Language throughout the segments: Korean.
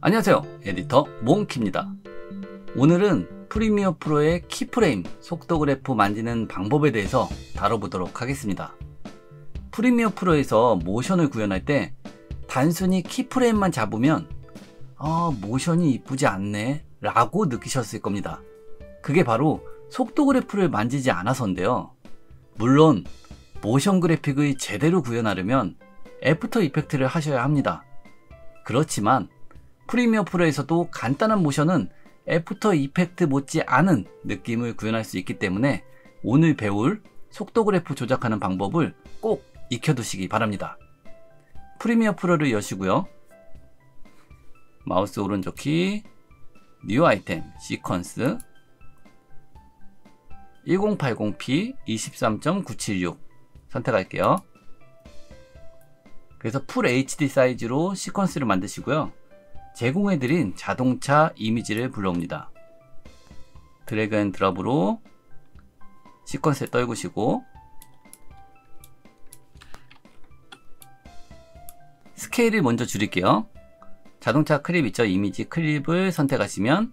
안녕하세요, 에디터 몽키입니다. 오늘은 프리미어 프로의 키프레임 속도 그래프 만지는 방법에 대해서 다뤄보도록 하겠습니다. 프리미어 프로에서 모션을 구현할 때 단순히 키프레임만 잡으면 모션이 이쁘지 않네 라고 느끼셨을 겁니다. 그게 바로 속도 그래프를 만지지 않아서인데요. 물론 모션 그래픽을 제대로 구현하려면 애프터 이펙트를 하셔야 합니다. 그렇지만 프리미어 프로에서도 간단한 모션은 애프터 이펙트 못지 않은 느낌을 구현할 수 있기 때문에 오늘 배울 속도 그래프 조작하는 방법을 꼭 익혀두시기 바랍니다. 프리미어 프로를 여시고요. 마우스 오른쪽 키, 뉴 아이템, 시퀀스 1080p 23.976 선택할게요. 그래서 풀 HD 사이즈로 시퀀스를 만드시고요. 제공해드린 자동차 이미지를 불러옵니다. 드래그 앤 드롭으로 시퀀스에 떨구시고 스케일을 먼저 줄일게요. 자동차 클립 있죠? 이미지 클립을 선택하시면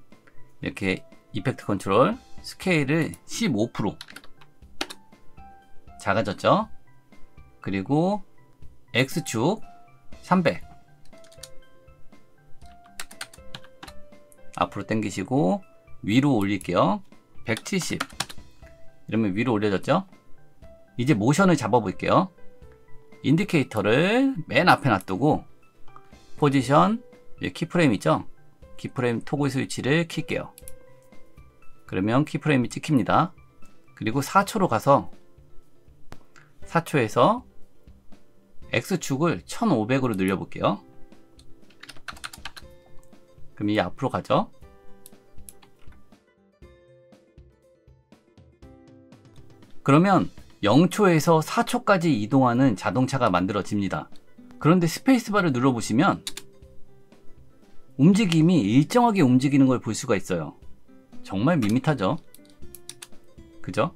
이렇게 이펙트 컨트롤 스케일을 15% 작아졌죠? 그리고 X축 300 앞으로 당기시고 위로 올릴게요. 170 이러면 위로 올려졌죠? 이제 모션을 잡아 볼게요. 인디케이터를 맨 앞에 놔두고 포지션 키프레임 있죠? 키프레임 토글 스위치를 킬게요. 그러면 키프레임이 찍힙니다. 그리고 4초로 가서 4초에서 X축을 1500으로 늘려볼게요. 그럼 이 앞으로 가죠. 그러면 0초에서 4초까지 이동하는 자동차가 만들어집니다. 그런데 스페이스바를 눌러보시면 움직임이 일정하게 움직이는 걸 볼 수가 있어요. 정말 밋밋하죠? 그죠?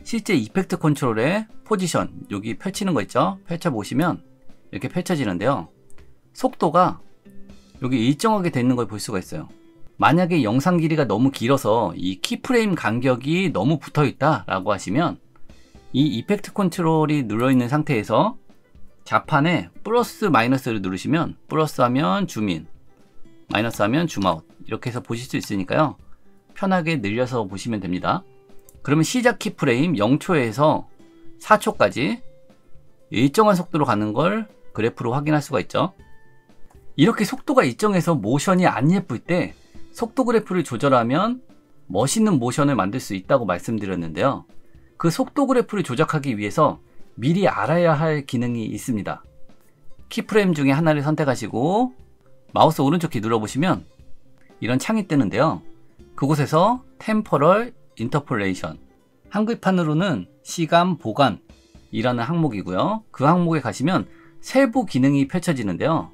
실제 이펙트 컨트롤의 포지션 여기 펼치는 거 있죠? 펼쳐보시면 이렇게 펼쳐지는데요. 속도가 여기 일정하게 되는 걸 볼 수가 있어요. 만약에 영상 길이가 너무 길어서 이 키프레임 간격이 너무 붙어 있다 라고 하시면 이 이펙트 컨트롤이 눌러 있는 상태에서 자판에 플러스 마이너스를 누르시면 플러스 하면 줌인, 마이너스 하면 줌아웃 이렇게 해서 보실 수 있으니까요. 편하게 늘려서 보시면 됩니다. 그러면 시작 키프레임 0초에서 4초까지 일정한 속도로 가는 걸 그래프로 확인할 수가 있죠. 이렇게 속도가 일정해서 모션이 안 예쁠 때 속도 그래프를 조절하면 멋있는 모션을 만들 수 있다고 말씀드렸는데요. 그 속도 그래프를 조작하기 위해서 미리 알아야 할 기능이 있습니다. 키프레임 중에 하나를 선택하시고 마우스 오른쪽 키 눌러보시면 이런 창이 뜨는데요. 그곳에서 템포럴 인터폴레이션, 한글판으로는 시간 보관이라는 항목이고요. 그 항목에 가시면 세부 기능이 펼쳐지는데요.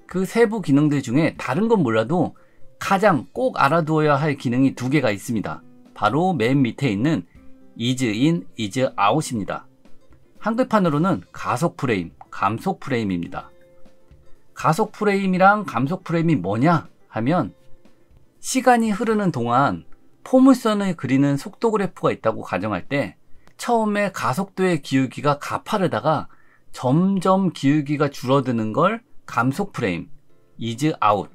그 세부 기능들 중에 다른 건 몰라도 가장 꼭 알아두어야 할 기능이 두 개가 있습니다. 바로 맨 밑에 있는 is in, is out입니다. 한글판으로는 가속 프레임, 감속 프레임입니다. 가속 프레임이랑 감속 프레임이 뭐냐 하면 시간이 흐르는 동안 포물선을 그리는 속도 그래프가 있다고 가정할 때 처음에 가속도의 기울기가 가파르다가 점점 기울기가 줄어드는 걸 감속 프레임, is out.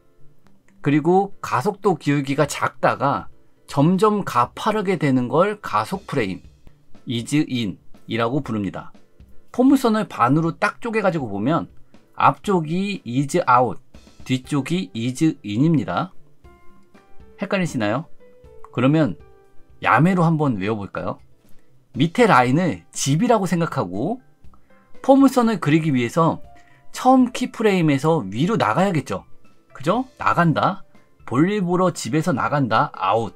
그리고 가속도 기울기가 작다가 점점 가파르게 되는 걸 가속 프레임, is in 이라고 부릅니다. 포물선을 반으로 딱 쪼개 가지고 보면 앞쪽이 is out, 뒤쪽이 is in입니다. 헷갈리시나요? 그러면 야매로 한번 외워볼까요? 밑에 라인을 집이라고 생각하고 포물선을 그리기 위해서 처음 키프레임에서 위로 나가야겠죠. 그죠? 나간다. 볼일 보러 집에서 나간다. 아웃.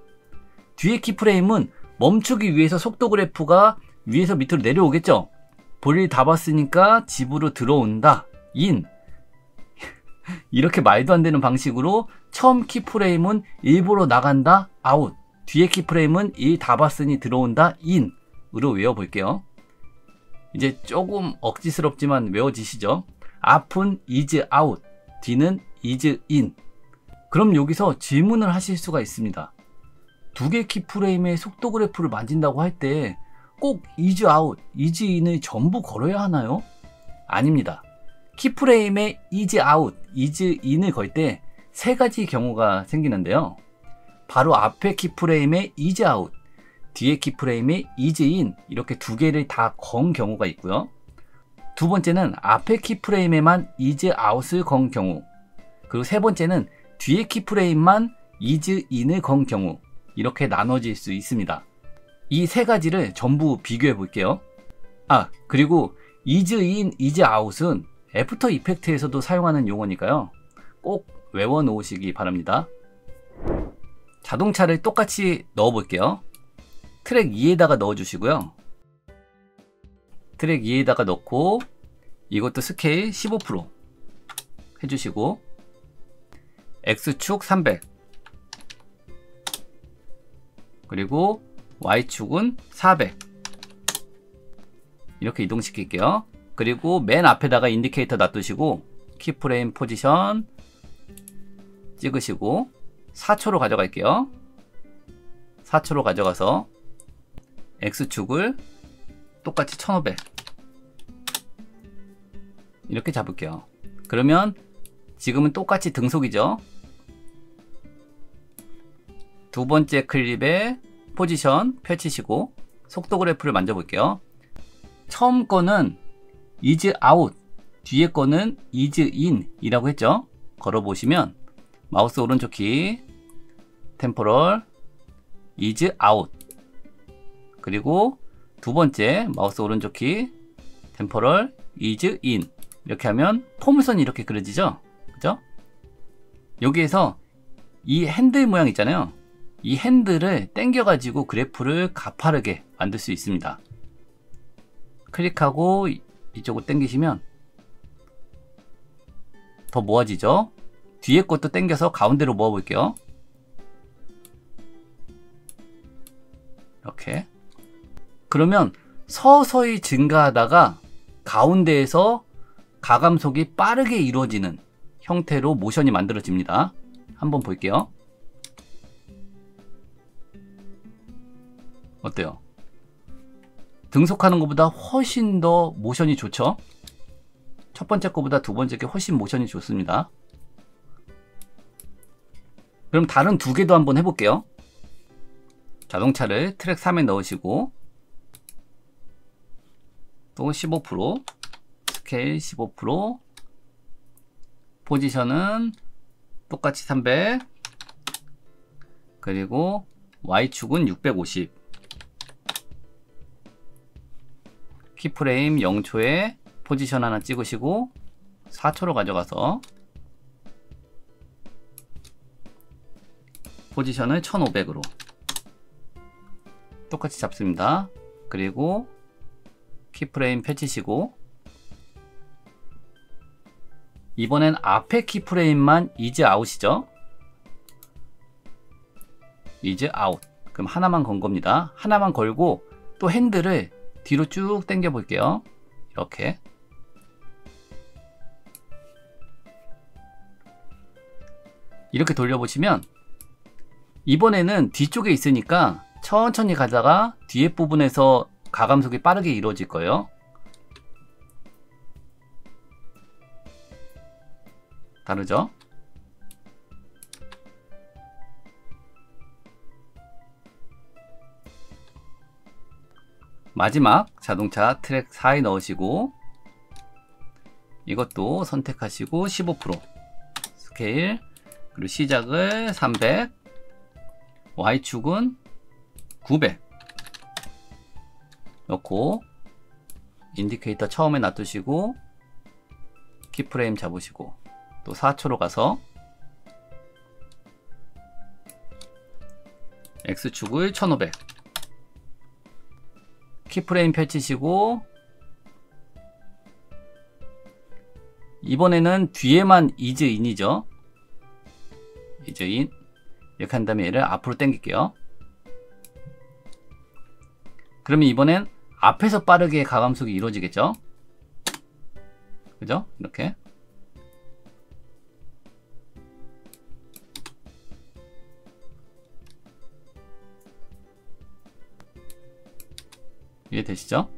뒤에 키프레임은 멈추기 위해서 속도 그래프가 위에서 밑으로 내려오겠죠. 볼일 다 봤으니까 집으로 들어온다. 인. 이렇게 말도 안 되는 방식으로 처음 키프레임은 일보러 나간다. 아웃. 뒤에 키프레임은 일 다 봤으니 들어온다. 인으로 외워볼게요. 이제 조금 억지스럽지만 외워지시죠? 앞은 is out, D는 is in. 그럼 여기서 질문을 하실 수가 있습니다. 두 개 키프레임의 속도 그래프를 만진다고 할 때 꼭 is out, is in을 전부 걸어야 하나요? 아닙니다. 키프레임에 is out, is in을 걸 때 세 가지 경우가 생기는데요. 바로 앞에 키프레임에 is out, 뒤에 키프레임에 is in, 이렇게 두 개를 다 건 경우가 있고요. 두 번째는 앞에 키프레임에만 is out을 건 경우, 그리고 세 번째는 뒤에 키프레임만 is in을 건 경우, 이렇게 나눠질 수 있습니다. 이 세 가지를 전부 비교해 볼게요. 그리고 is in, is out은 애프터 이펙트에서도 사용하는 용어니까요. 꼭 외워 놓으시기 바랍니다. 자동차를 똑같이 넣어 볼게요. 트랙 2에다가 넣어 주시고요. 트랙 2에다가 넣고 이것도 스케일 15% 해주시고 X축 300, 그리고 Y축은 400 이렇게 이동시킬게요. 그리고 맨 앞에다가 인디케이터 놔두시고 키프레임 포지션 찍으시고 4초로 가져갈게요. 4초로 가져가서 X축을 똑같이 1500 이렇게 잡을게요. 그러면 지금은 똑같이 등속이죠. 두 번째 클립에 포지션 펼치시고 속도 그래프를 만져볼게요. 처음 거는 is out, 뒤에 거는 is in 이라고 했죠. 걸어보시면 마우스 오른쪽 키 템포럴 is out, 그리고 두 번째 마우스 오른쪽 키 템포럴 is in, 이렇게 하면 포물선이 이렇게 그려지죠. 그죠? 여기에서 이 핸들 모양 있잖아요. 이 핸들을 당겨 가지고 그래프를 가파르게 만들 수 있습니다. 클릭하고 이쪽으로 당기시면 더 모아지죠. 뒤에 것도 당겨서 가운데로 모아 볼게요. 이렇게. 그러면 서서히 증가하다가 가운데에서 가감속이 빠르게 이루어지는 형태로 모션이 만들어집니다. 한번 볼게요. 어때요? 등속하는 것보다 훨씬 더 모션이 좋죠? 첫 번째 거보다 두 번째 게 훨씬 모션이 좋습니다. 그럼 다른 두 개도 한번 해볼게요. 자동차를 트랙 3에 넣으시고 또 15%, 스케일 15%, 포지션은 똑같이 300, 그리고 Y축은 650, 키프레임 0초에 포지션 하나 찍으시고 4초로 가져가서 포지션을 1500으로 똑같이 잡습니다. 그리고 키프레임 펼치시고 이번엔 앞에 키프레임만 is out이죠. is out. 그럼 하나만 건 겁니다. 하나만 걸고 또 핸들을 뒤로 쭉 당겨 볼게요. 이렇게. 이렇게 돌려보시면 이번에는 뒤쪽에 있으니까 천천히 가다가 뒤에 부분에서 가감속이 빠르게 이루어질 거예요. 다르죠? 마지막 자동차 트랙 4에 넣으시고 이것도 선택하시고 15% 스케일, 그리고 시작을 300, Y축은 900 넣고 인디케이터 처음에 놔두시고 키프레임 잡으시고 또 4초로 가서 X축을 1500, 키프레임 펼치시고 이번에는 뒤에만 is in이죠. is in 이렇게 한 다음에 얘를 앞으로 당길게요. 그러면 이번엔 앞에서 빠르게 가감속이 이루어지겠죠. 그죠? 이렇게. 이해되시죠?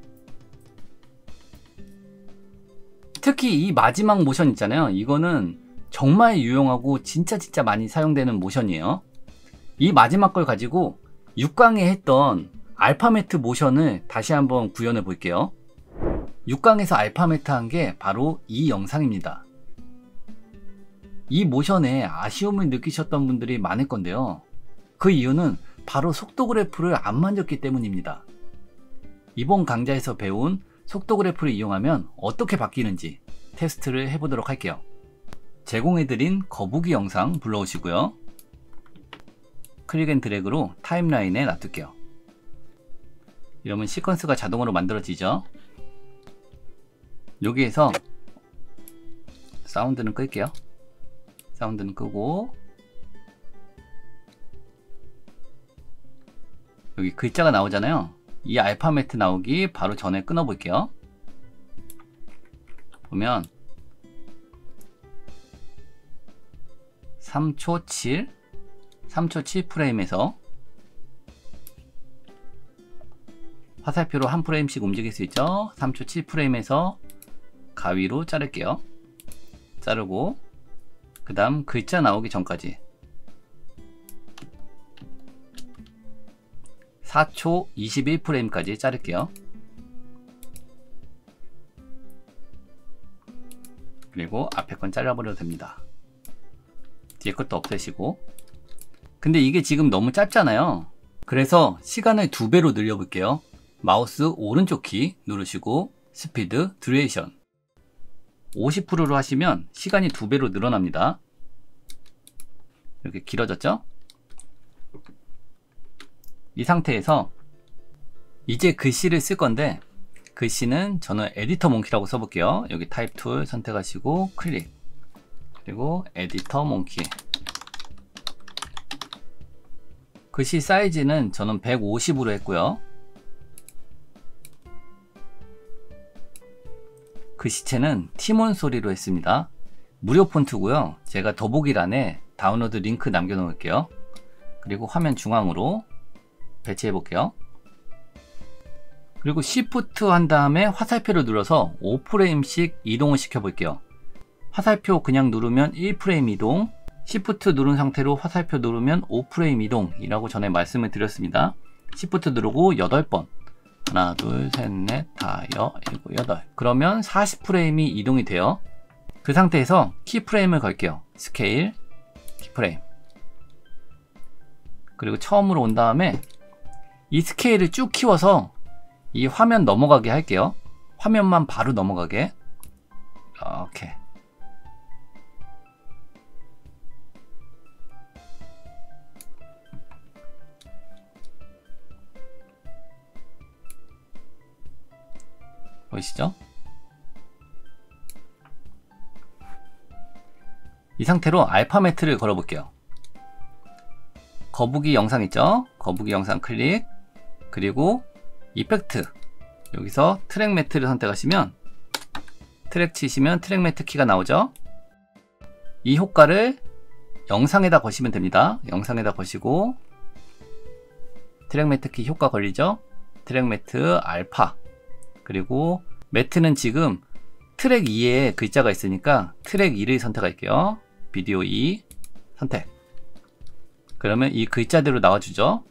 특히 이 마지막 모션 있잖아요. 이거는 정말 유용하고 진짜 많이 사용되는 모션이에요. 이 마지막 걸 가지고 6강에 했던 알파매트 모션을 다시 한번 구현해 볼게요. 6강에서 알파매트 한 게 바로 이 영상입니다. 이 모션에 아쉬움을 느끼셨던 분들이 많을 건데요. 그 이유는 바로 속도 그래프를 안 만졌기 때문입니다. 이번 강좌에서 배운 속도 그래프를 이용하면 어떻게 바뀌는지 테스트를 해보도록 할게요. 제공해드린 거북이 영상 불러오시고요. 클릭 앤 드래그로 타임라인에 놔둘게요. 이러면 시퀀스가 자동으로 만들어지죠. 여기에서 사운드는 끌게요. 사운드는 끄고 여기 글자가 나오잖아요. 이 알파매트 나오기 바로 전에 끊어 볼게요. 보면 3초 7 프레임에서 화살표로 한 프레임씩 움직일 수 있죠. 3초 7 프레임에서 가위로 자를게요. 자르고 그 다음 글자 나오기 전까지 4초 21 프레임까지 자를게요. 그리고 앞에 건 잘라버려도 됩니다. 뒤에 것도 없애시고. 근데 이게 지금 너무 짧잖아요. 그래서 시간을 2배로 늘려볼게요. 마우스 오른쪽 키 누르시고 스피드 듀레이션 50%로 하시면 시간이 2배로 늘어납니다. 이렇게 길어졌죠? 이 상태에서 이제 글씨를 쓸 건데, 글씨는 저는 에디터 몽키라고 써볼게요. 여기 타입 툴 선택하시고 클릭, 그리고 에디터 몽키. 글씨 사이즈는 저는 150으로 했고요. 글씨체는 티몬 소리로 했습니다. 무료 폰트고요. 제가 더보기란에 다운로드 링크 남겨 놓을게요. 그리고 화면 중앙으로 배치해 볼게요. 그리고 Shift 한 다음에 화살표를 눌러서 5프레임씩 이동을 시켜 볼게요. 화살표 그냥 누르면 1프레임 이동, Shift 누른 상태로 화살표 누르면 5프레임 이동이라고 전에 말씀을 드렸습니다. Shift 누르고 8번, 하나 둘 셋 넷 다섯 일곱 여덟, 그러면 40프레임이 이동이 돼요. 그 상태에서 키프레임을 걸게요. 스케일 키프레임, 그리고 처음으로 온 다음에 이 스케일을 쭉 키워서 이 화면 넘어가게 할게요. 화면만 바로 넘어가게. 이렇게. 보이시죠? 이 상태로 알파매트를 걸어 볼게요. 거북이 영상 있죠? 거북이 영상 클릭, 그리고 이펙트, 여기서 트랙 매트를 선택하시면 트랙 치시면 트랙 매트 키가 나오죠? 이 효과를 영상에다 거시면 됩니다. 영상에다 거시고 트랙 매트 키 효과 걸리죠? 트랙 매트 알파, 그리고 매트는 지금 트랙 2에 글자가 있으니까 트랙 2를 선택할게요. 비디오 2 선택. 그러면 이 글자대로 나와주죠.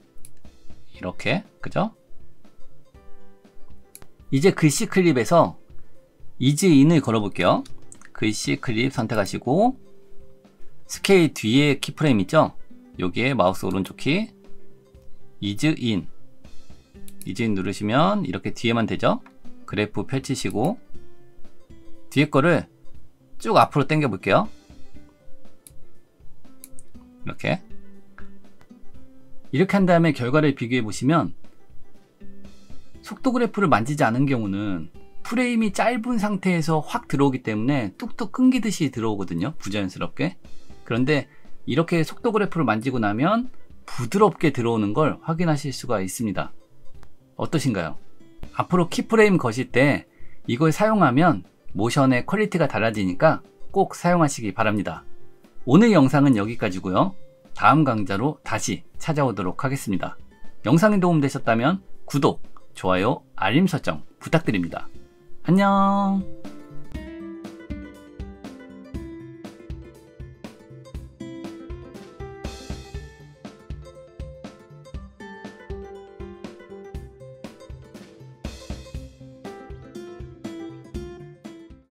이렇게, 그죠? 이제 글씨 클립에서 이즈인을 걸어볼게요. 글씨 클립 선택하시고 스케일 뒤에 키프레임 있죠? 여기에 마우스 오른쪽 키 이즈인 누르시면 이렇게 뒤에만 되죠? 그래프 펼치시고 뒤에 거를 쭉 앞으로 당겨 볼게요. 이렇게 한 다음에 결과를 비교해 보시면 속도 그래프를 만지지 않은 경우는 프레임이 짧은 상태에서 확 들어오기 때문에 뚝뚝 끊기듯이 들어오거든요. 부자연스럽게. 그런데 이렇게 속도 그래프를 만지고 나면 부드럽게 들어오는 걸 확인하실 수가 있습니다. 어떠신가요? 앞으로 키프레임 거실 때 이걸 사용하면 모션의 퀄리티가 달라지니까 꼭 사용하시기 바랍니다. 오늘 영상은 여기까지고요. 다음 강좌로 다시 찾아오도록 하겠습니다. 영상이 도움되셨다면 구독, 좋아요, 알림 설정 부탁드립니다. 안녕.